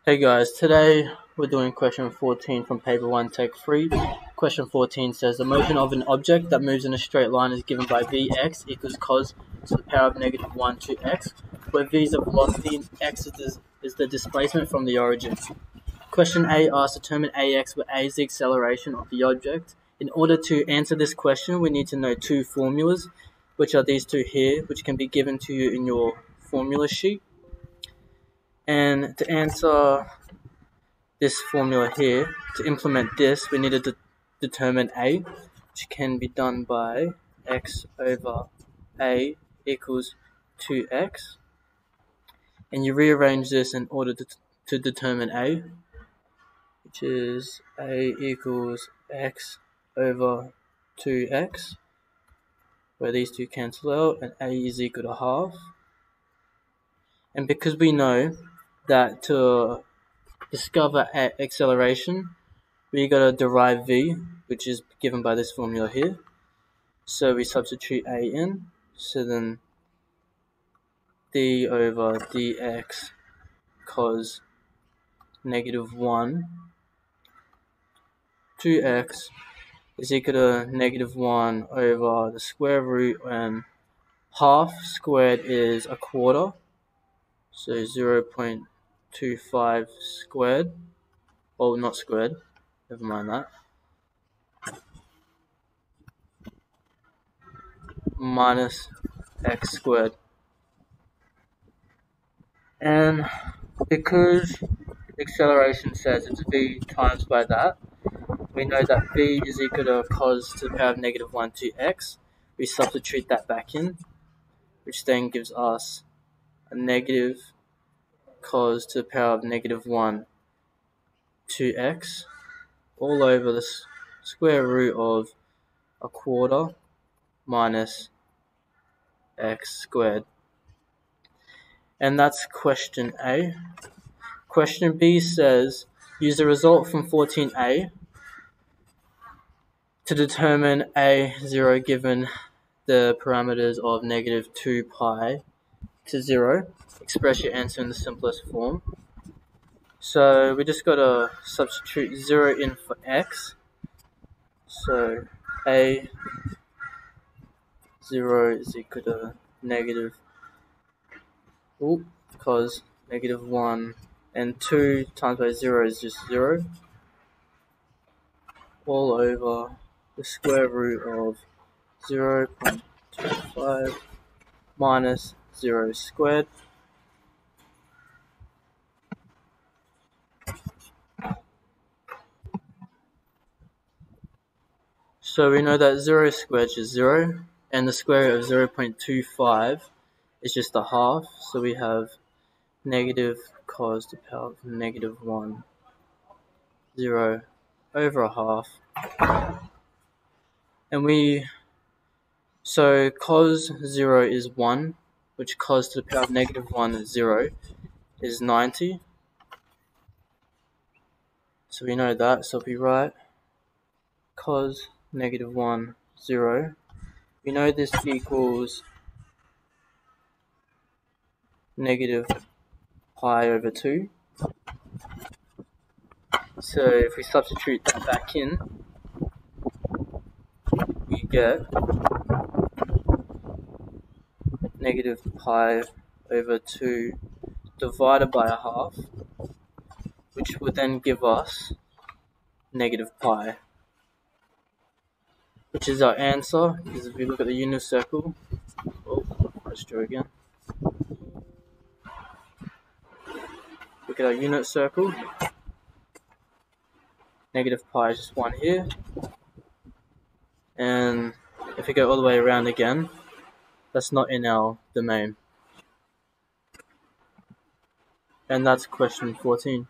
Hey guys, today we're doing question 14 from paper 1 take 3. Question 14 says the motion of an object that moves in a straight line is given by Vx equals cos to the power of negative 1 to x, where v is the velocity and x is the displacement from the origin. Question A asks determine Ax where A is the acceleration of the object. In order to answer this question, we need to know two formulas, which are these two here, which can be given to you in your formula sheet. And to answer this formula here, to implement this, we need to determine A, which can be done by x over A equals 2x. And you rearrange this in order to determine A, which is A equals x over 2x, where these two cancel out, and A is equal to half. And because we know that to discover acceleration, we gotta derive v, which is given by this formula here. So we substitute a in, so then d over dx cos negative 1 2x is equal to negative 1 over the square root, and half squared is a quarter, so 0.25 squared, well, not squared, never mind that, minus x squared. And because acceleration says it's v times by that, we know that v is equal to cos to the power of negative 1 to x. We substitute that back in, which then gives us a negative cos to the power of negative 1 to x all over the square root of a quarter minus x squared. And that's question A. Question B says use the result from 14a to determine a0 given the parameters of negative 2 pi to 0. Express your answer in the simplest form. So we just gotta substitute 0 in for x. So a0 is equal to negative, cos negative 1, and 2 times by 0 is just 0, all over the square root of 0.25 minus 0 squared. So we know that 0 squared is 0, and the square root of 0.25 is just a half, so we have negative cos to the power of negative 1, 0 over a half. And so cos 0 is 1, which cos to the power of negative 1 is 0, is 90. So we know that, so we write cos negative 1, 0. We know this equals negative pi over 2. So if we substitute that back in, we get negative pi over 2 divided by a half, which would then give us negative pi, which is our answer. Because if we look at the unit circle, let's draw again. Look at our unit circle. Negative pi is just 1 here. And if we go all the way around again, that's not in our domain. And that's question 14.